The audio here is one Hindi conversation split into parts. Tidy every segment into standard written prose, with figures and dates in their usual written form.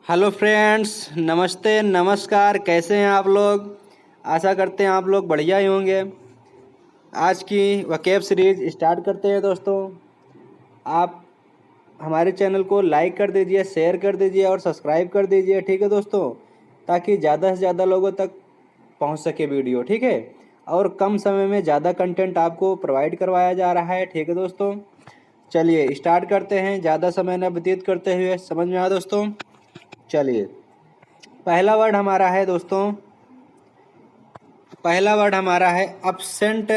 हेलो फ्रेंड्स, नमस्ते नमस्कार। कैसे हैं आप लोग? आशा करते हैं आप लोग बढ़िया ही होंगे। आज की वकेब सीरीज़ स्टार्ट करते हैं दोस्तों। आप हमारे चैनल को लाइक कर दीजिए, शेयर कर दीजिए और सब्सक्राइब कर दीजिए, ठीक है दोस्तों, ताकि ज़्यादा से ज़्यादा लोगों तक पहुंच सके वीडियो, ठीक है। और कम समय में ज़्यादा कंटेंट आपको प्रोवाइड करवाया जा रहा है, ठीक है दोस्तों। चलिए स्टार्ट करते हैं, ज़्यादा समय न व्यतीत करते हुए। समझ में आया दोस्तों? चलिए, पहला वर्ड हमारा है दोस्तों, पहला वर्ड हमारा है absent.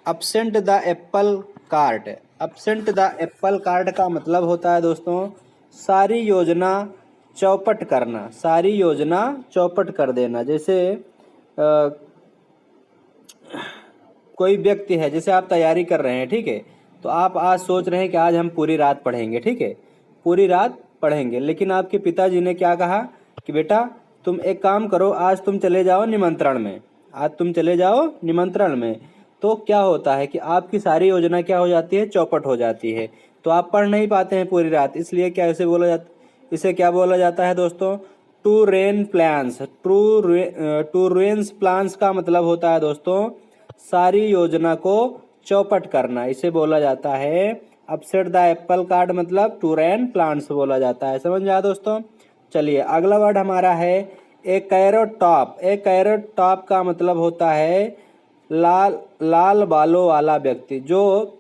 Absent the Apple cart. Absent the Apple cart का मतलब होता है दोस्तों सारी योजना चौपट करना, सारी योजना चौपट कर देना। जैसे कोई व्यक्ति है, जैसे आप तैयारी कर रहे हैं, ठीक है, तो आप आज सोच रहे हैं कि आज हम पूरी रात पढ़ेंगे, ठीक है, पूरी रात पढ़ेंगे। लेकिन आपके पिताजी ने क्या कहा कि बेटा तुम एक काम करो, आज तुम चले जाओ निमंत्रण में, आज तुम चले जाओ निमंत्रण में। तो क्या होता है कि आपकी सारी योजना क्या हो जाती है, चौपट हो जाती है। तो आप पढ़ नहीं पाते हैं पूरी रात। इसलिए क्या इसे क्या बोला जाता है दोस्तों? To rain plans. To rains plans का मतलब होता है दोस्तों सारी योजना को चौपट करना। इसे बोला जाता है अपसेट द एप्पल कार्ट, मतलब टू रेन प्लान्स बोला जाता है। समझ में आया दोस्तों? चलिए अगला वर्ड हमारा है ए कैरोट टॉप। ए कैरोट टॉप का मतलब होता है लाल लाल बालों वाला व्यक्ति, जो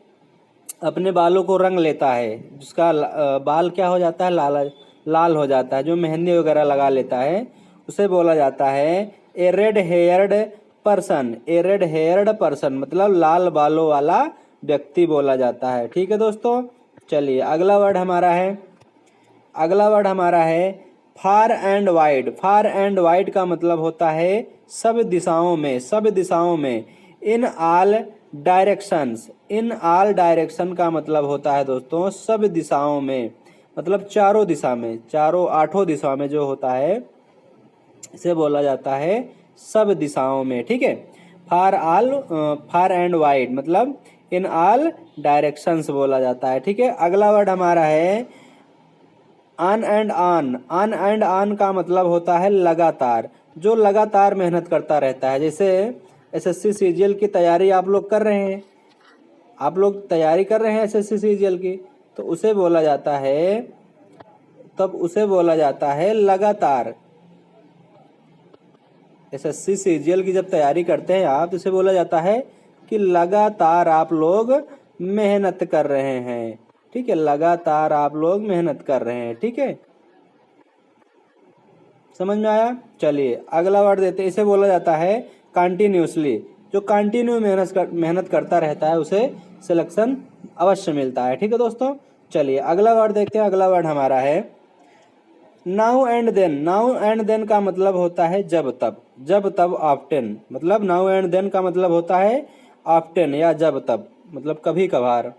अपने बालों को रंग लेता है, जिसका बाल क्या हो जाता है, लाल हो जाता है, जो मेहंदी वगैरह लगा लेता है, उसे बोला जाता है ए रेड हेयर्ड पर्सन। ए रेड हेयर्ड पर्सन मतलब लाल बालों वाला व्यक्ति बोला जाता है, ठीक है दोस्तों। चलिए अगला वर्ड हमारा है, अगला वर्ड हमारा है far and wide. Far and wide का मतलब होता है सब दिशाओं में, सब दिशाओं में। In all directions. In all direction का मतलब होता है दोस्तों सब दिशाओं में, मतलब चारों दिशा में, चारों आठों दिशा में जो होता है, इसे बोला जाता है सब दिशाओं में, ठीक है। फार एंड वाइड मतलब इन ऑल डायरेक्शंस बोला जाता है, ठीक है। अगला वर्ड हमारा है on and on. On and on का मतलब होता है लगातार, जो लगातार मेहनत करता रहता है। जैसे एसएससी सीजीएल की तैयारी आप लोग कर रहे हैं, आप लोग तैयारी कर रहे हैं एसएससी सीजीएल की, तो उसे बोला जाता है, तब उसे बोला जाता है लगातार। एसएससी सीजीएल की जब तैयारी करते हैं आप, तो इसे बोला जाता है कि लगातार आप लोग मेहनत कर रहे हैं, ठीक है, लगातार आप लोग मेहनत कर रहे हैं, ठीक है। समझ में आया? चलिए अगला वर्ड देते हैं, इसे बोला जाता है कंटिन्यूसली। जो कंटिन्यू मेहनत करता रहता है उसे सिलेक्शन अवश्य मिलता है, ठीक है दोस्तों। चलिए अगला वर्ड देखते हैं। अगला वर्ड हमारा है now and then. Now and then का मतलब होता है जब तब। जब तब ऑफ्टन, मतलब नाउ एंड देन का मतलब होता है ऑफ्टन या जब तब, मतलब कभी कभार।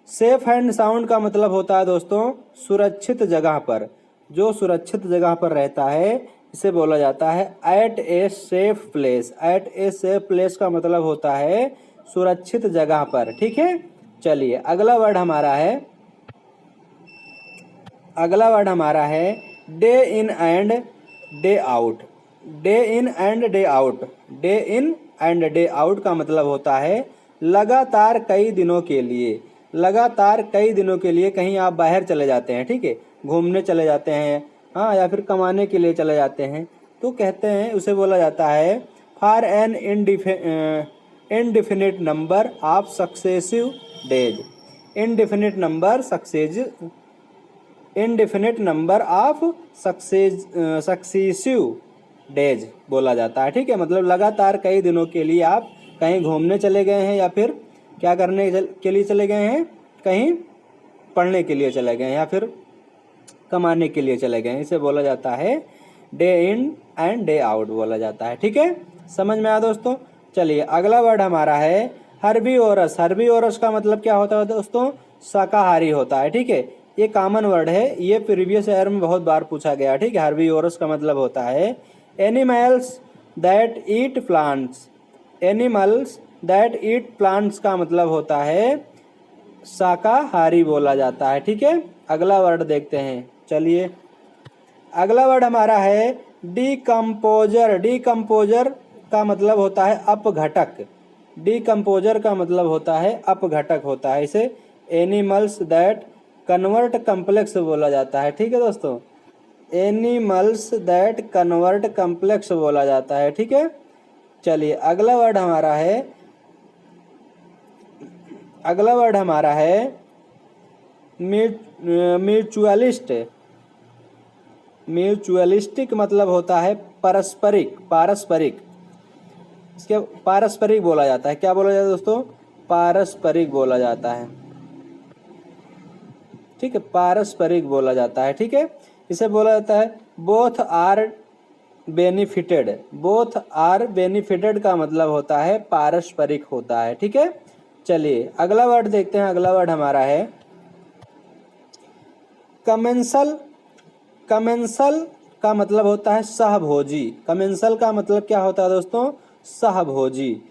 सेफ एंड साउंड का मतलब होता है दोस्तों सुरक्षित जगह पर। जो सुरक्षित जगह पर रहता है इसे बोला जाता है at a safe place. At a safe place का मतलब होता है सुरक्षित जगह पर, ठीक है। चलिए अगला वर्ड हमारा है, अगला वर्ड हमारा है day in and day out. Day in and day out. Day in and day out का मतलब होता है लगातार कई दिनों के लिए। लगातार कई दिनों के लिए कहीं आप बाहर चले जाते हैं, ठीक है, घूमने चले जाते हैं, हाँ, या फिर कमाने के लिए चले जाते हैं, तो कहते हैं, उसे बोला जाता है for an indefinite number of successive days. Indefinite number indefinite number of successive days बोला जाता है, ठीक है। मतलब लगातार कई दिनों के लिए आप कहीं घूमने चले गए हैं, या फिर क्या करने के लिए चले गए हैं, कहीं पढ़ने के लिए चले गए हैं, या फिर कमाने के लिए चले गए हैं, इसे बोला जाता है day in and day out बोला जाता है, ठीक है। समझ में आया दोस्तों? चलिए अगला वर्ड हमारा है हर्बीवोरस। हर्बीवोरस का मतलब क्या होता है दोस्तों? शाकाहारी होता है, ठीक है। ये कॉमन वर्ड है, ये प्रीवियस ईयर में बहुत बार पूछा गया, ठीक है। हर्बीवोरस का मतलब होता है animals that eat plants. Animals that eat plants का मतलब होता है शाकाहारी बोला जाता है, ठीक है। अगला वर्ड देखते हैं। चलिए अगला वर्ड हमारा है डिकम्पोजर। डिकम्पोजर का मतलब होता है अपघटक। डिकम्पोजर का मतलब होता है अपघटक होता है। इसे एनिमल्स दैट कन्वर्ट कम्प्लेक्स बोला जाता है। ठीक है दोस्तों, एनिमल्स दैट कन्वर्ट कम्प्लेक्स बोला जाता है। ठीक है, चलिए अगला वर्ड हमारा है, अगला वर्ड हमारा है म्यूचुअलिस्ट। म्यूचुअलिस्टिक मतलब होता है पारस्परिक। पारस्परिक, इसके पारस्परिक बोला जाता है। क्या बोला जाता है दोस्तों? पारस्परिक बोला जाता है। ठीक है, पारस्परिक बोला जाता है। ठीक है, इसे बोला जाता है both are benefited. Both are benefited का मतलब होता है पारस्परिक होता है। ठीक है, चलिए अगला वर्ड देखते हैं। अगला वर्ड हमारा है कमेंसल। कमेंसल का मतलब होता है सहभोजी। कमेंसल का मतलब क्या होता है दोस्तों? सहभोजी।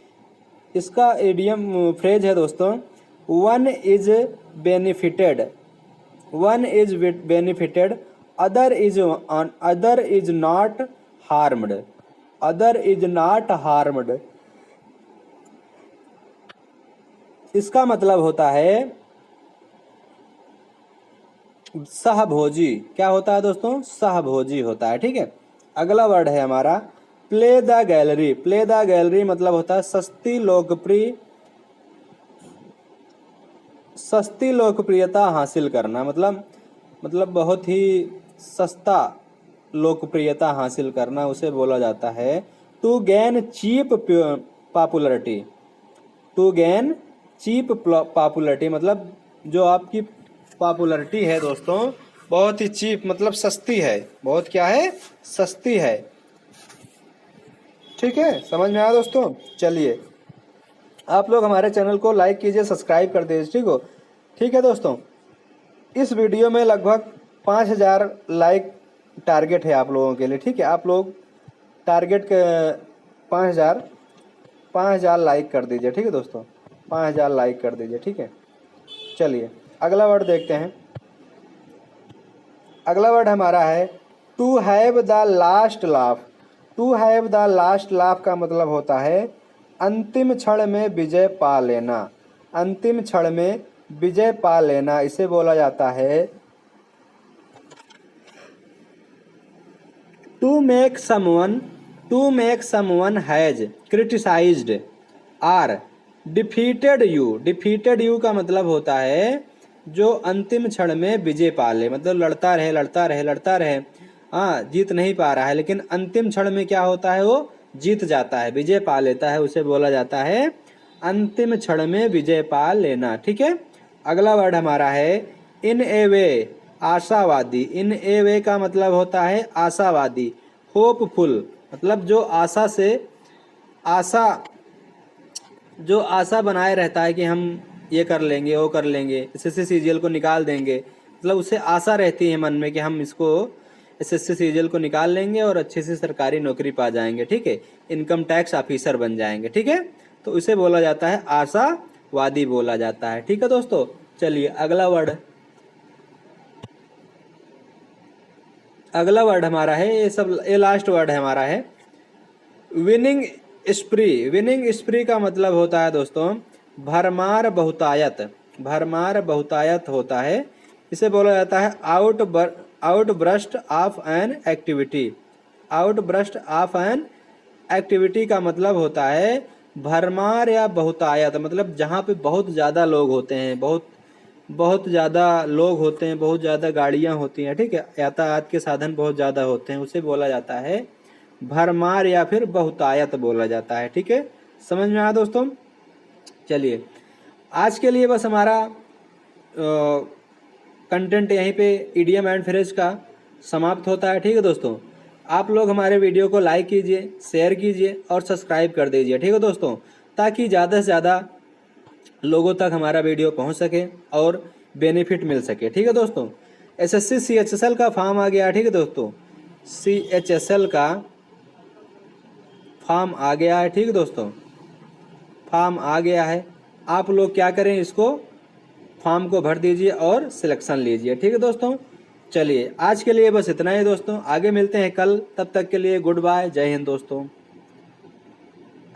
इसका इडियम फ्रेज है दोस्तों, one is benefited, one is benefited, other is not harmed, other is not harmed. इसका मतलब होता है सहभोजी। क्या होता है दोस्तों? सहभोजी होता है। ठीक है, अगला वर्ड है हमारा play the gallery. Play the gallery मतलब होता है सस्ती लोकप्रिय, सस्ती लोकप्रियता हासिल करना। मतलब बहुत ही सस्ता लोकप्रियता हासिल करना, उसे बोला जाता है to gain cheap popularity. To gain cheap popularity मतलब जो आपकी पॉपुलरिटी है दोस्तों बहुत ही चीप मतलब सस्ती है, बहुत क्या है? सस्ती है। ठीक है, समझ में आया दोस्तों? चलिए आप लोग हमारे चैनल को लाइक कीजिए, सब्सक्राइब कर दीजिए। ठीक हो? ठीक है दोस्तों, इस वीडियो में लगभग 5000 लाइक टारगेट है आप लोगों के लिए। ठीक है, आप लोग टारगेट के 5000 लाइक कर दीजिए। ठीक है दोस्तों, 5000 लाइक कर दीजिए। ठीक है, चलिए अगला वर्ड देखते हैं। अगला वर्ड हमारा है to have the last laugh. To have the last laugh का मतलब होता है अंतिम क्षण में विजय पा लेना। अंतिम क्षण में विजय पा लेना, इसे बोला जाता है to make someone has criticized or defeated you. Defeated you का मतलब होता है जो अंतिम क्षण में विजय पा ले, मतलब लड़ता रहे लड़ता रहे लड़ता रहे, हाँ जीत नहीं पा रहा है, लेकिन अंतिम क्षण में क्या होता है? वो जीत जाता है, विजय पा लेता है, उसे बोला जाता है अंतिम क्षण में विजय पा लेना। ठीक है, अगला वर्ड हमारा है इन ए वे, आशावादी। इन ए वे का मतलब होता है आशावादी, होपफुल, मतलब जो आशा से जो आशा बनाए रहता है कि हम ये कर लेंगे वो कर लेंगे, एसएससी सीजीएल को निकाल देंगे, मतलब उसे आशा रहती है मन में कि हम इसको एसएससी सीजीएल को निकाल लेंगे और अच्छे से सरकारी नौकरी पा जाएंगे। ठीक है, इनकम टैक्स ऑफिसर बन जाएंगे। ठीक है, तो उसे बोला जाता है आशावादी बोला जाता है। ठीक है दोस्तों, चलिए अगला वर्ड हमारा है, ये लास्ट वर्ड है हमारा है विनिंग स्प्री। विनिंग स्प्री का मतलब होता है दोस्तों भरमार बहुतायत। भरमार बहुतायत होता है, इसे बोला जाता है outburst of an activity. Outburst of an activity का मतलब होता है भरमार या बहुतायत, मतलब जहाँ पे बहुत ज़्यादा लोग होते हैं, बहुत ज़्यादा लोग होते हैं, बहुत ज़्यादा गाड़ियाँ होती हैं। ठीक है, यातायात के साधन बहुत ज़्यादा होते हैं, उसे बोला जाता है भरमार या फिर बहुतायत बोला जाता है। ठीक है, समझ में आया दोस्तों? चलिए आज के लिए बस हमारा कंटेंट यहीं पे इडियम एंड फ्रेज का समाप्त होता है। ठीक है दोस्तों, आप लोग हमारे वीडियो को लाइक कीजिए, शेयर कीजिए और सब्सक्राइब कर दीजिए। ठीक है दोस्तों, ताकि ज़्यादा से ज़्यादा लोगों तक हमारा वीडियो पहुंच सके और बेनिफिट मिल सके। ठीक है दोस्तों, एसएससी सीएचएसएल का फॉर्म आ गया। ठीक है दोस्तों, सीएचएसएल का फॉर्म आ गया है। ठीक है दोस्तों, फॉर्म आ गया है, आप लोग क्या करें, इसको फॉर्म को भर दीजिए और सिलेक्शन लीजिए। ठीक है दोस्तों, चलिए आज के लिए बस इतना ही दोस्तों, आगे मिलते हैं कल, तब तक के लिए गुड बाय, जय हिंद दोस्तों।